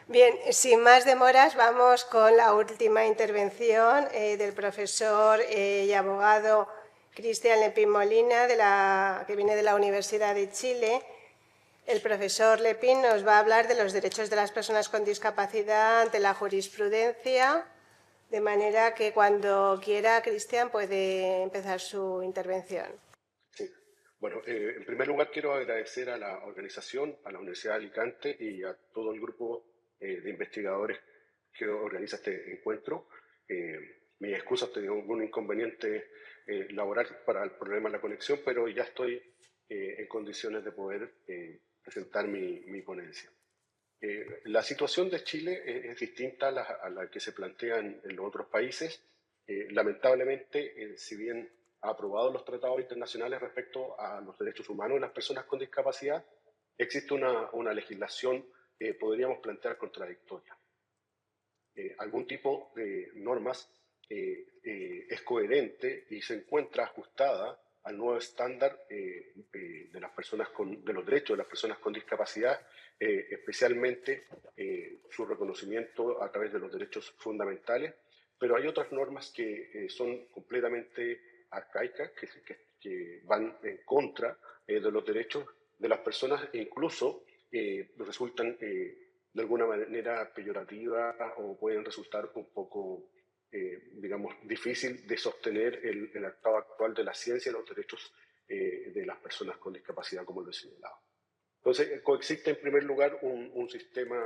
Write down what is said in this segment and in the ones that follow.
Bien, sin más demoras, vamos con la última intervención del profesor y abogado Cristian Lepín Molina, que viene de la Universidad de Chile. El profesor Lepín nos va a hablar de los derechos de las personas con discapacidad ante la jurisprudencia, de manera que cuando quiera, Cristian puede empezar su intervención. Sí. Bueno, en primer lugar quiero agradecer a la organización, a la Universidad de Alicante y a todo el grupo de investigadores que organiza este encuentro. Mis excusas, tenía algún inconveniente laboral para el problema de la conexión, pero ya estoy en condiciones de poder presentar mi ponencia. La situación de Chile es distinta a la que se plantea en los otros países. Lamentablemente, si bien ha aprobado los tratados internacionales respecto a los derechos humanos de las personas con discapacidad, existe una legislación, podríamos plantear, contradictoria. Algún tipo de normas es coherente y se encuentra ajustada al nuevo estándar de las personas de los derechos de las personas con discapacidad, especialmente su reconocimiento a través de los derechos fundamentales, pero hay otras normas que son completamente arcaicas, que van en contra de los derechos de las personas e incluso resultan de alguna manera peyorativa o pueden resultar un poco, digamos, difícil de sostener el estado actual de la ciencia y los derechos de las personas con discapacidad, como lo he señalado. Entonces, coexiste en primer lugar un sistema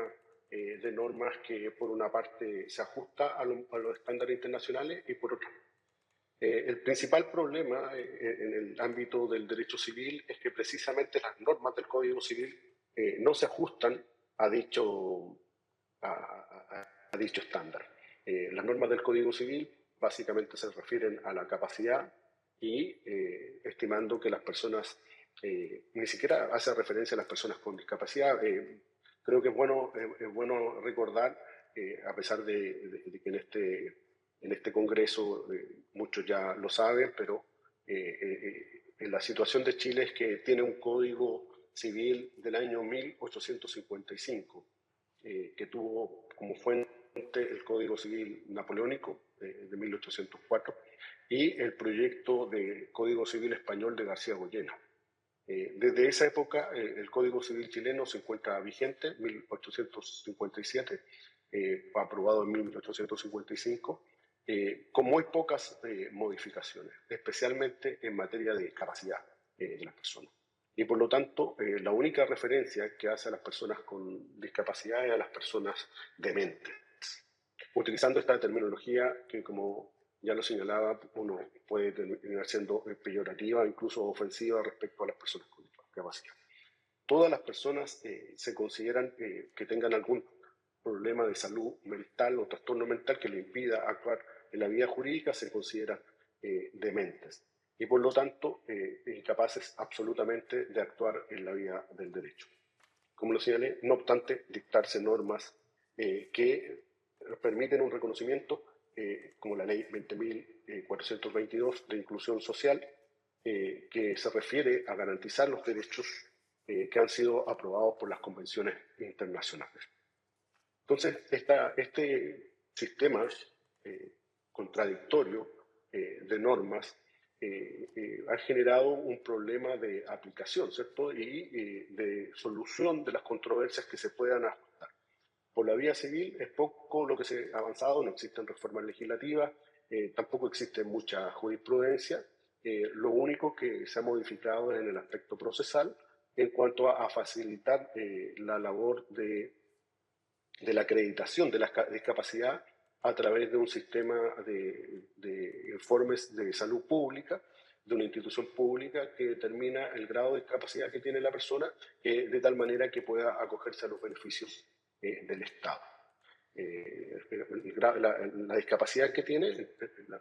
de normas que por una parte se ajusta a los estándares internacionales y por otra. El principal problema en el ámbito del derecho civil es que precisamente las normas del Código Civil no se ajustan a a dicho estándar. Las normas del Código Civil básicamente se refieren a la capacidad y estimando que las personas, ni siquiera hace referencia a las personas con discapacidad. Creo que es bueno recordar, a pesar de que en este Congreso muchos ya lo saben, pero en la situación de Chile es que tiene un código civil del año 1855, que tuvo como fuente el Código Civil Napoleónico de 1804 y el proyecto de Código Civil Español de García Goyena. Desde esa época, el Código Civil chileno se encuentra vigente, 1857, aprobado en 1855, con muy pocas modificaciones, especialmente en materia de capacidad de las personas. Y por lo tanto, la única referencia que hace a las personas con discapacidad es a las personas dementes, utilizando esta terminología que, como ya lo señalaba, uno puede terminar siendo peyorativa, incluso ofensiva respecto a las personas con discapacidad. Todas las personas se consideran que tengan algún problema de salud mental o trastorno mental que le impida actuar en la vida jurídica, se consideran dementes y por lo tanto incapaces absolutamente de actuar en la vida del derecho. Como lo señalé, no obstante, dictarse normas que permiten un reconocimiento, como la ley 20.422 de inclusión social, que se refiere a garantizar los derechos que han sido aprobados por las convenciones internacionales. Entonces, este sistema contradictorio de normas ha generado un problema de aplicación, ¿cierto? Y de solución de las controversias que se puedan ajustar. Por la vía civil es poco lo que se ha avanzado, no existen reformas legislativas, tampoco existe mucha jurisprudencia. Lo único que se ha modificado es en el aspecto procesal en cuanto a facilitar la labor de la acreditación de la discapacidad a través de un sistema de informes de salud pública, de una institución pública que determina el grado de discapacidad que tiene la persona, de tal manera que pueda acogerse a los beneficios del Estado. La discapacidad que tiene, el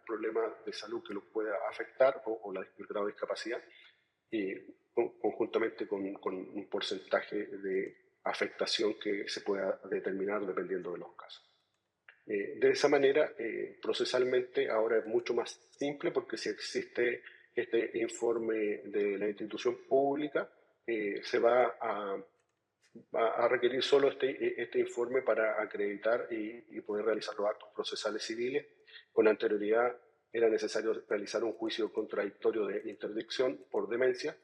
problema de salud que lo pueda afectar o el grado de discapacidad, conjuntamente con un porcentaje de afectación que se pueda determinar dependiendo de los casos. De esa manera, procesalmente ahora es mucho más simple porque si existe este informe de la institución pública, se va a va a requerir solo este informe para acreditar y poder realizar los actos procesales civiles. Con anterioridad era necesario realizar un juicio contradictorio de interdicción por demencia,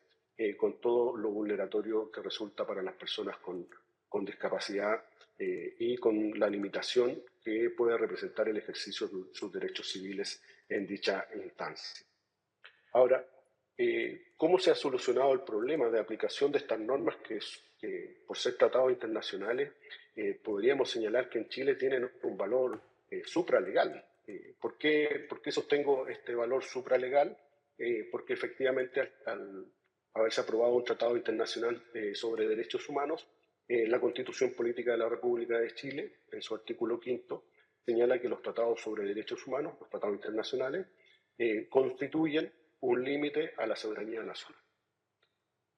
con todo lo vulneratorio que resulta para las personas con discapacidad y con la limitación que puede representar el ejercicio de sus derechos civiles en dicha instancia. Ahora, ¿cómo se ha solucionado el problema de aplicación de estas normas que por ser tratados internacionales, podríamos señalar que en Chile tienen un valor supralegal? ¿Por qué sostengo este valor supralegal? Porque efectivamente al haberse aprobado un tratado internacional sobre derechos humanos, la Constitución Política de la República de Chile, en su artículo 5, señala que los tratados sobre derechos humanos, los tratados internacionales, constituyen un límite a la soberanía nacional.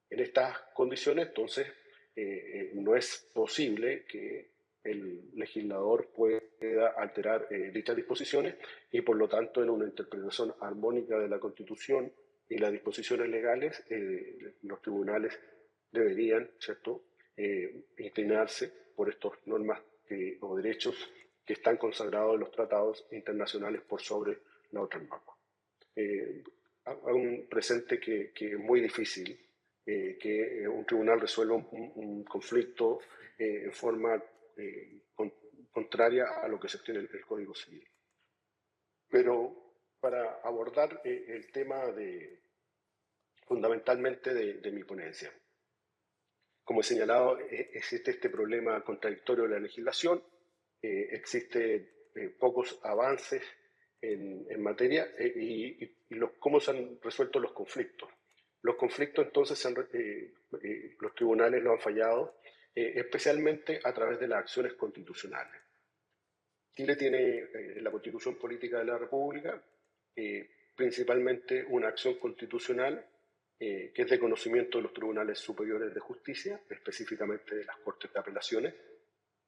En estas condiciones, entonces, no es posible que el legislador pueda alterar dichas disposiciones y, por lo tanto, en una interpretación armónica de la Constitución y las disposiciones legales, los tribunales deberían, ¿cierto?, inclinarse por estas normas o derechos que están consagrados en los tratados internacionales por sobre la otra norma. A un presente que es muy difícil que un tribunal resuelva un conflicto en forma contraria a lo que se tiene en el Código Civil. Pero para abordar el tema fundamentalmente de mi ponencia, como he señalado, existe este problema contradictorio de la legislación, existen pocos avances en materia cómo se han resuelto los conflictos. Los conflictos entonces los tribunales lo han fallado, especialmente a través de las acciones constitucionales. Chile tiene la Constitución Política de la República, principalmente una acción constitucional que es de conocimiento de los tribunales superiores de justicia, específicamente de las Cortes de Apelaciones.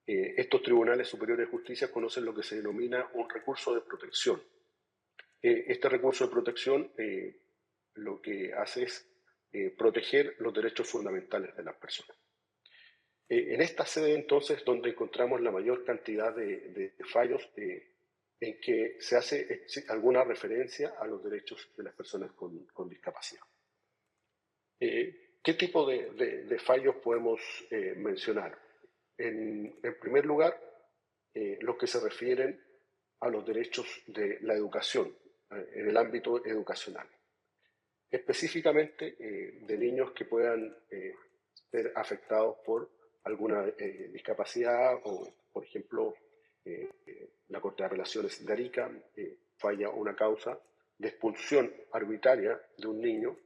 Estos tribunales superiores de justicia conocen lo que se denomina un recurso de protección. Este recurso de protección lo que hace es proteger los derechos fundamentales de las personas. En esta sede, entonces, donde encontramos la mayor cantidad de fallos en que se hace alguna referencia a los derechos de las personas con discapacidad. ¿Qué tipo de fallos podemos mencionar? En primer lugar, los que se refieren a los derechos de la educación, en el ámbito educacional. Específicamente de niños que puedan ser afectados por alguna discapacidad o, por ejemplo, la Corte de Apelaciones de Arica falla una causa de expulsión arbitraria de un niño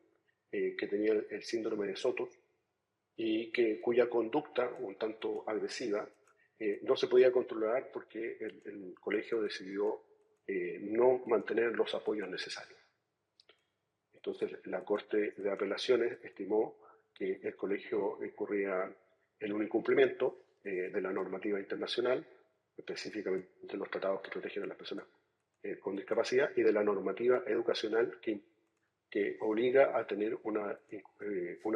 que tenía el síndrome de Sotos y cuya conducta, un tanto agresiva, no se podía controlar porque el colegio decidió no mantener los apoyos necesarios. Entonces, la Corte de Apelaciones estimó que el colegio incurría en un incumplimiento de la normativa internacional, específicamente los tratados que protegen a las personas con discapacidad y de la normativa educacional que obliga a tener una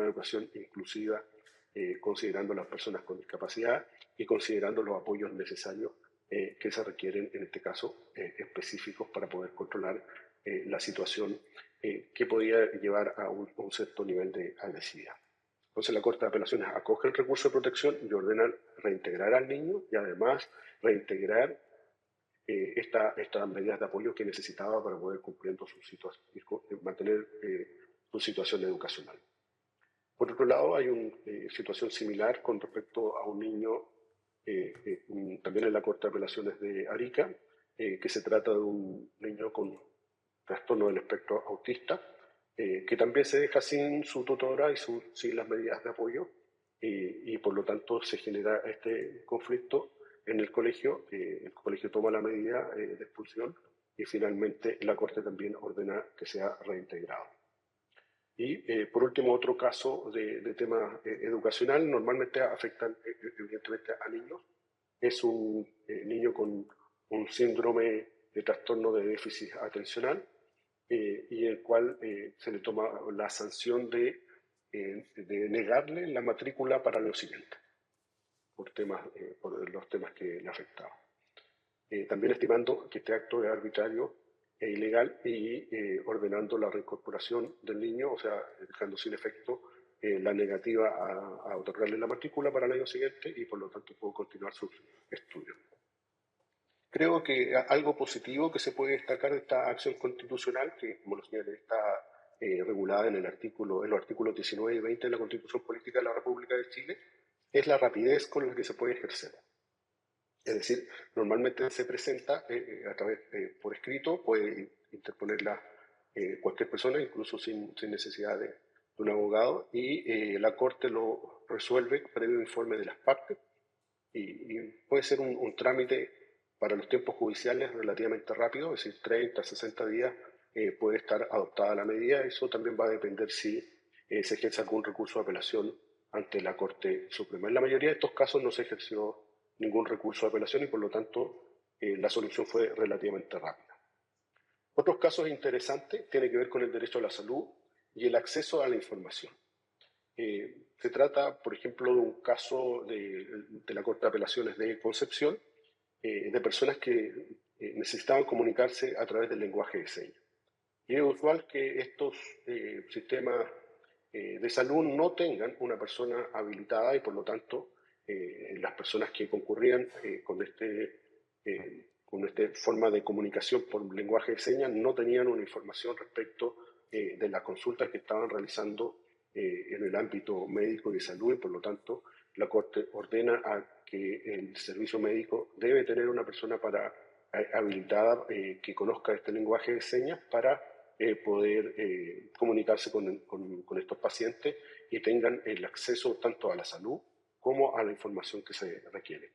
educación inclusiva considerando a las personas con discapacidad y considerando los apoyos necesarios que se requieren, en este caso, específicos para poder controlar la situación que podía llevar a un cierto nivel de agresividad. Entonces la Corte de Apelaciones acoge el recurso de protección y ordena reintegrar al niño y además reintegrar estas medidas de apoyo que necesitaba para poder cumplir mantener su situación educacional. Por otro lado, hay una situación similar con respecto a un niño, también en la Corte de Apelaciones de Arica, que se trata de un niño con trastorno del espectro autista, que también se deja sin su tutora y sin las medidas de apoyo, y por lo tanto se genera este conflicto en el colegio toma la medida de expulsión y finalmente la Corte también ordena que sea reintegrado. Y por último, otro caso de tema educacional, normalmente afectan evidentemente a niños, es un niño con un síndrome de trastorno de déficit atencional y el cual se le toma la sanción de negarle la matrícula para lo siguiente. por los temas que le afectaban. También estimando que este acto es arbitrario e ilegal y ordenando la reincorporación del niño, o sea, dejando sin efecto la negativa a otorgarle la matrícula para el año siguiente y por lo tanto pudo continuar sus estudios. Creo que algo positivo que se puede destacar de esta acción constitucional, que como lo señalé está regulada en los artículos 19 y 20 de la Constitución Política de la República de Chile, es la rapidez con la que se puede ejercer. Es decir, normalmente se presenta a través por escrito, puede interponerla cualquier persona, incluso sin necesidad de un abogado, y la Corte lo resuelve previo informe de las partes, y puede ser un trámite para los tiempos judiciales relativamente rápido, es decir, 30, 60 días puede estar adoptada la medida. Eso también va a depender si se ejerce algún recurso de apelación ante la Corte Suprema. En la mayoría de estos casos no se ejerció ningún recurso de apelación y por lo tanto la solución fue relativamente rápida. Otros casos interesantes tienen que ver con el derecho a la salud y el acceso a la información. Se trata, por ejemplo, de un caso de la Corte de Apelaciones de Concepción, de personas que necesitaban comunicarse a través del lenguaje de señas. Y es usual que estos sistemas de salud no tengan una persona habilitada y por lo tanto las personas que concurrían con esta forma de comunicación por lenguaje de señas no tenían una información respecto de las consultas que estaban realizando en el ámbito médico y de salud y por lo tanto la Corte ordena a que el servicio médico debe tener una persona habilitada que conozca este lenguaje de señas para poder comunicarse con estos pacientes y tengan el acceso tanto a la salud como a la información que se requiere.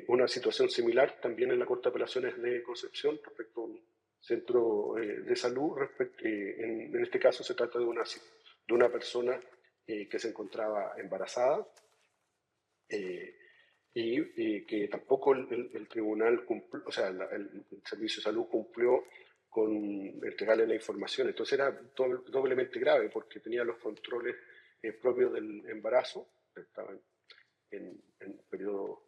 Una situación similar también en la Corte de Apelaciones de Concepción respecto a un centro de salud. En este caso se trata de una persona que se encontraba embarazada y que tampoco el tribunal cumplió, o sea, el Servicio de Salud cumplió con entregarle la información. Entonces era doblemente grave porque tenía los controles propios del embarazo, estaba en el periodo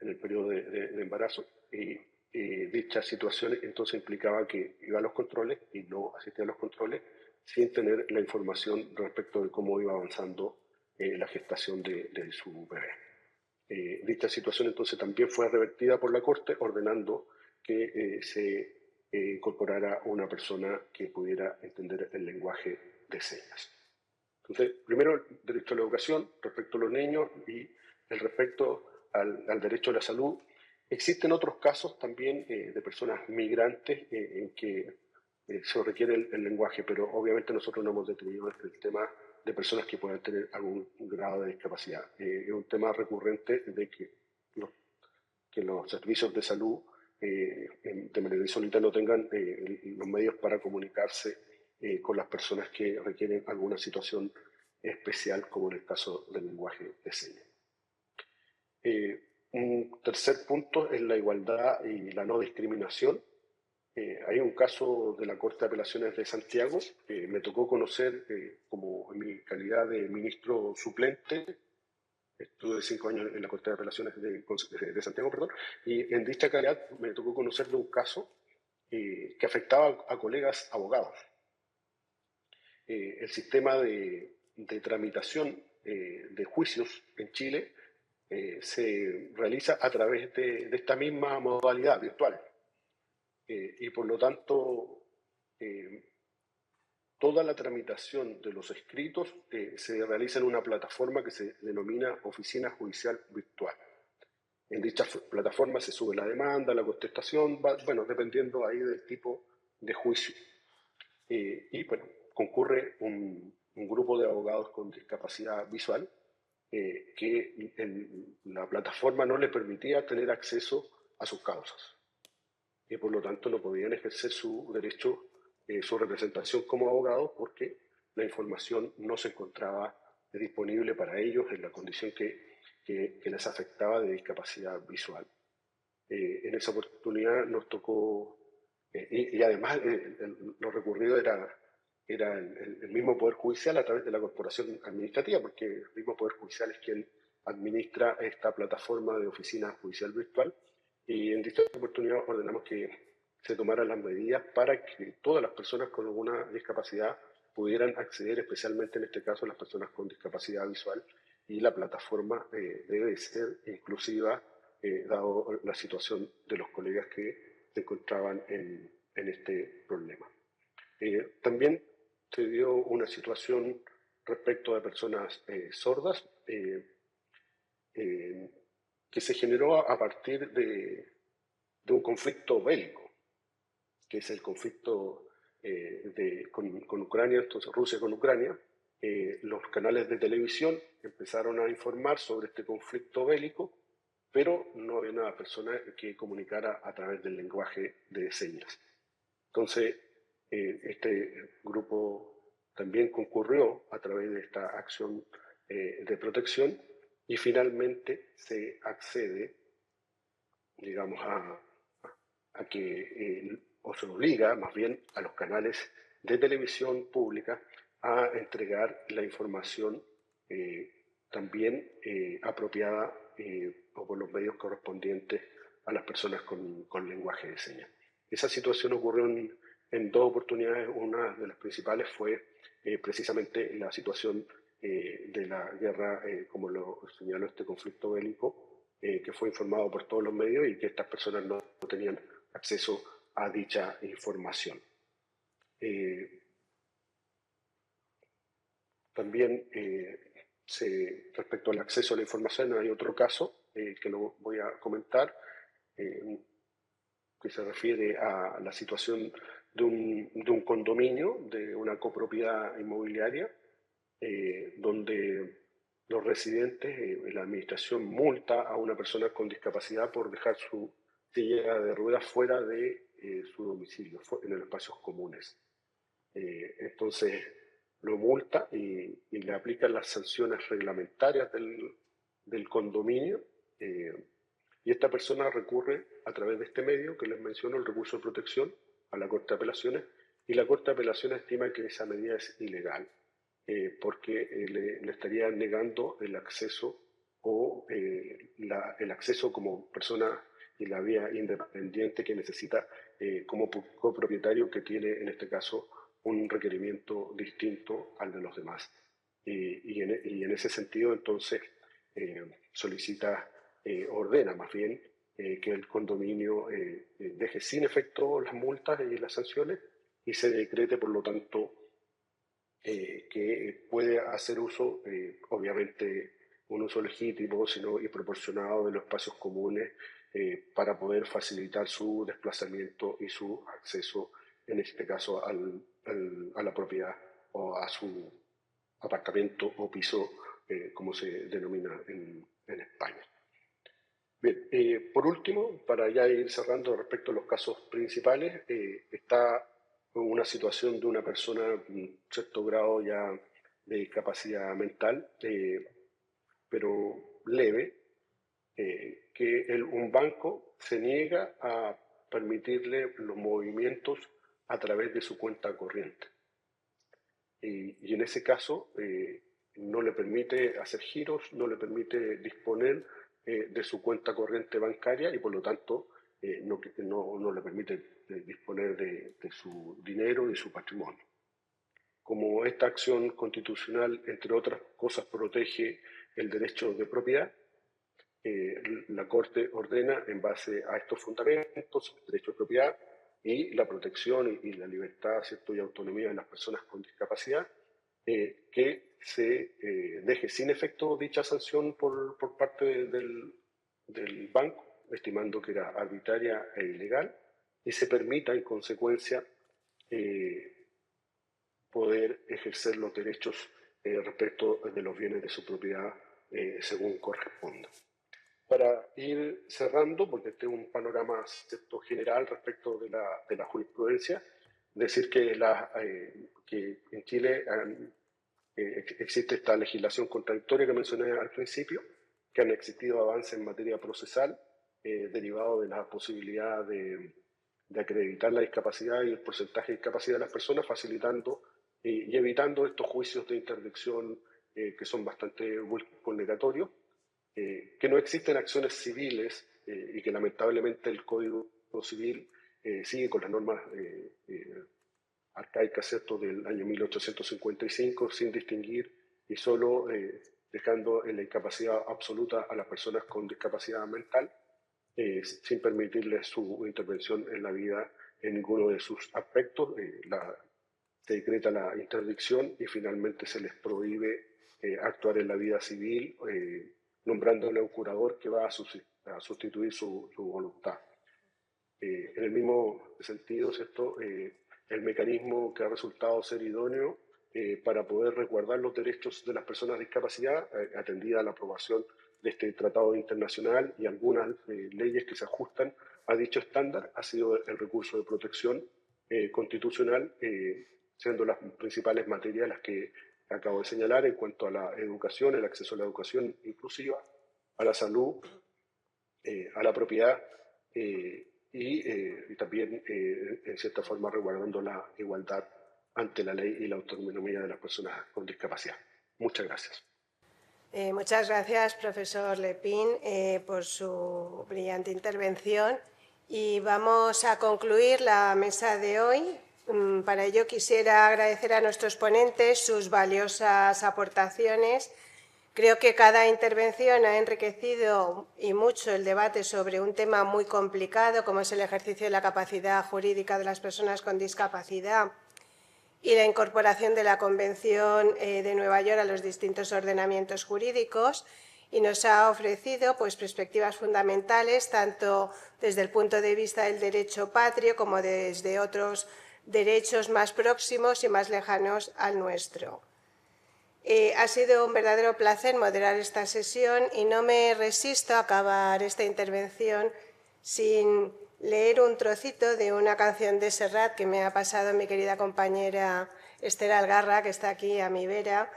de embarazo y dicha situación entonces implicaba que iba a los controles y no asistía a los controles sin tener la información respecto de cómo iba avanzando la gestación de su bebé. Dicha situación entonces también fue revertida por la Corte ordenando que se incorporara una persona que pudiera entender el lenguaje de señas. Entonces, primero el derecho a la educación respecto a los niños y el respecto al derecho a la salud. Existen otros casos también de personas migrantes en que se requiere el lenguaje, pero obviamente nosotros no hemos detenido el tema de personas que puedan tener algún grado de discapacidad. Es un tema recurrente de que los servicios de salud de manera insólita no tengan los medios para comunicarse con las personas que requieren alguna situación especial, como en el caso del lenguaje de señas. Un tercer punto es la igualdad y la no discriminación. Hay un caso de la Corte de Apelaciones de Santiago que me tocó conocer como en mi calidad de ministro suplente. Estuve 5 años en la Corte de Apelaciones de Santiago, perdón, y en dicha calidad me tocó conocer de un caso que afectaba a colegas abogados. El sistema de tramitación de juicios en Chile se realiza a través de esta misma modalidad virtual. Y por lo tanto, toda la tramitación de los escritos se realiza en una plataforma que se denomina Oficina Judicial Virtual. En dicha plataforma se sube la demanda, la contestación, bueno, dependiendo ahí del tipo de juicio. Y bueno, concurre un grupo de abogados con discapacidad visual que la plataforma no le permitía tener acceso a sus causas. Y por lo tanto no podían ejercer su derecho, su representación como abogados porque la información no se encontraba disponible para ellos en la condición que les afectaba de discapacidad visual. En esa oportunidad nos tocó, y además lo recurrido era el mismo Poder Judicial a través de la Corporación Administrativa, porque el mismo Poder Judicial es quien administra esta plataforma de oficina judicial virtual, y en dicha oportunidad ordenamos que se tomaran las medidas para que todas las personas con alguna discapacidad pudieran acceder, especialmente en este caso las personas con discapacidad visual, y la plataforma debe ser inclusiva, dado la situación de los colegas que se encontraban en este problema. También se dio una situación respecto de personas sordas que se generó a partir de un conflicto bélico, que es el conflicto con Ucrania, entonces Rusia con Ucrania. Los canales de televisión empezaron a informar sobre este conflicto bélico, pero no había una persona que comunicara a través del lenguaje de señas. Entonces, este grupo también concurrió a través de esta acción de protección, y finalmente se accede, digamos, a que, o se obliga más bien a los canales de televisión pública a entregar la información también apropiada o por los medios correspondientes a las personas con lenguaje de señas. Esa situación ocurrió en dos oportunidades. Una de las principales fue precisamente la situación de la guerra, como lo señaló este conflicto bélico, que fue informado por todos los medios y que estas personas no tenían acceso a dicha información. También respecto al acceso a la información hay otro caso que lo voy a comentar, que se refiere a la situación de un condominio, de una copropiedad inmobiliaria, donde los residentes, la administración multa a una persona con discapacidad por dejar su silla de ruedas fuera de su domicilio, en los espacios comunes. Entonces lo multa y le aplican las sanciones reglamentarias del condominio, y esta persona recurre a través de este medio que les menciono, el recurso de protección, a la Corte de Apelaciones, y la Corte de Apelaciones estima que esa medida es ilegal, porque le estaría negando el acceso o el acceso como persona y la vía independiente que necesita como copropietario, que tiene en este caso un requerimiento distinto al de los demás. Y en ese sentido, entonces, solicita, ordena más bien que el condominio deje sin efecto las multas y las sanciones, y se decrete, por lo tanto, que puede hacer uso, obviamente un uso legítimo y proporcionado de los espacios comunes, para poder facilitar su desplazamiento y su acceso, en este caso, a la propiedad o a su apartamento o piso, como se denomina en España. Bien, por último, para ya ir cerrando respecto a los casos principales, está una situación de una persona en cierto grado ya de discapacidad mental, pero leve, que un banco se niega a permitirle los movimientos a través de su cuenta corriente. Y en ese caso no le permite hacer giros, no le permite disponer de su cuenta corriente bancaria, y por lo tanto no le permite disponer de su dinero y su patrimonio. Como esta acción constitucional, entre otras cosas, protege el derecho de propiedad, la Corte ordena, en base a estos fundamentos, el derecho de propiedad y la protección y la libertad, ¿cierto?, y autonomía de las personas con discapacidad, que se deje sin efecto dicha sanción por parte del banco, estimando que era arbitraria e ilegal, y se permita, en consecuencia, poder ejercer los derechos respecto de los bienes de su propiedad según corresponda. Para ir cerrando, porque este es un panorama, ¿cierto?, general respecto de la jurisprudencia, decir que en Chile existe esta legislación contradictoria que mencioné al principio, que han existido avances en materia procesal derivado de la posibilidad de acreditar la discapacidad y el porcentaje de discapacidad de las personas, facilitando y evitando estos juicios de interdicción que son bastante vulneratorios. que no existen acciones civiles y que lamentablemente el Código Civil sigue con las normas arcaicas, ¿cierto?, del año 1855, sin distinguir y solo dejando en la incapacidad absoluta a las personas con discapacidad mental, sin permitirles su intervención en la vida en ninguno de sus aspectos. Se decreta la interdicción y finalmente se les prohíbe actuar en la vida civil, nombrándole a un curador que va a sustituir su voluntad. En el mismo sentido, ¿cierto?, el mecanismo que ha resultado ser idóneo para poder resguardar los derechos de las personas de discapacidad, atendida a la aprobación de este tratado internacional y algunas leyes que se ajustan a dicho estándar, ha sido el recurso de protección constitucional, siendo las principales materias las que acabo de señalar en cuanto a la educación, el acceso a la educación inclusiva, a la salud, a la propiedad y también, en cierta forma, resguardando la igualdad ante la ley y la autonomía de las personas con discapacidad. Muchas gracias. Muchas gracias, profesor Lepín, por su brillante intervención. Y vamos a concluir la mesa de hoy. Para ello quisiera agradecer a nuestros ponentes sus valiosas aportaciones. Creo que cada intervención ha enriquecido y mucho el debate sobre un tema muy complicado, como es el ejercicio de la capacidad jurídica de las personas con discapacidad y la incorporación de la Convención de Nueva York a los distintos ordenamientos jurídicos, y nos ha ofrecido perspectivas fundamentales tanto desde el punto de vista del derecho patrio como desde otros derechos más próximos y más lejanos al nuestro. Ha sido un verdadero placer moderar esta sesión y no me resisto a acabar esta intervención sin leer un trocito de una canción de Serrat que me ha pasado mi querida compañera Esther Algarra, que está aquí a mi vera,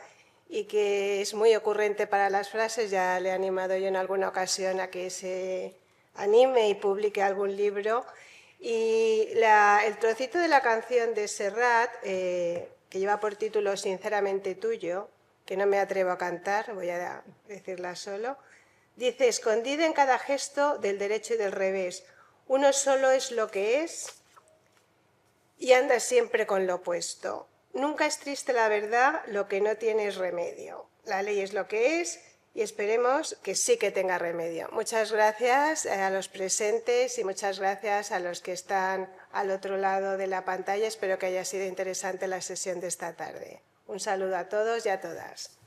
y que es muy ocurrente para las frases. Ya le he animado yo en alguna ocasión a que se anime y publique algún libro. Y el trocito de la canción de Serrat, que lleva por título Sinceramente tuyo, que no me atrevo a cantar, voy a decirla solo, dice: escondida en cada gesto del derecho y del revés, uno solo es lo que es y anda siempre con lo opuesto. Nunca es triste la verdad, lo que no tiene es remedio. La ley es lo que es y esperemos que sí que tenga remedio. Muchas gracias a los presentes y muchas gracias a los que están al otro lado de la pantalla. Espero que haya sido interesante la sesión de esta tarde. Un saludo a todos y a todas.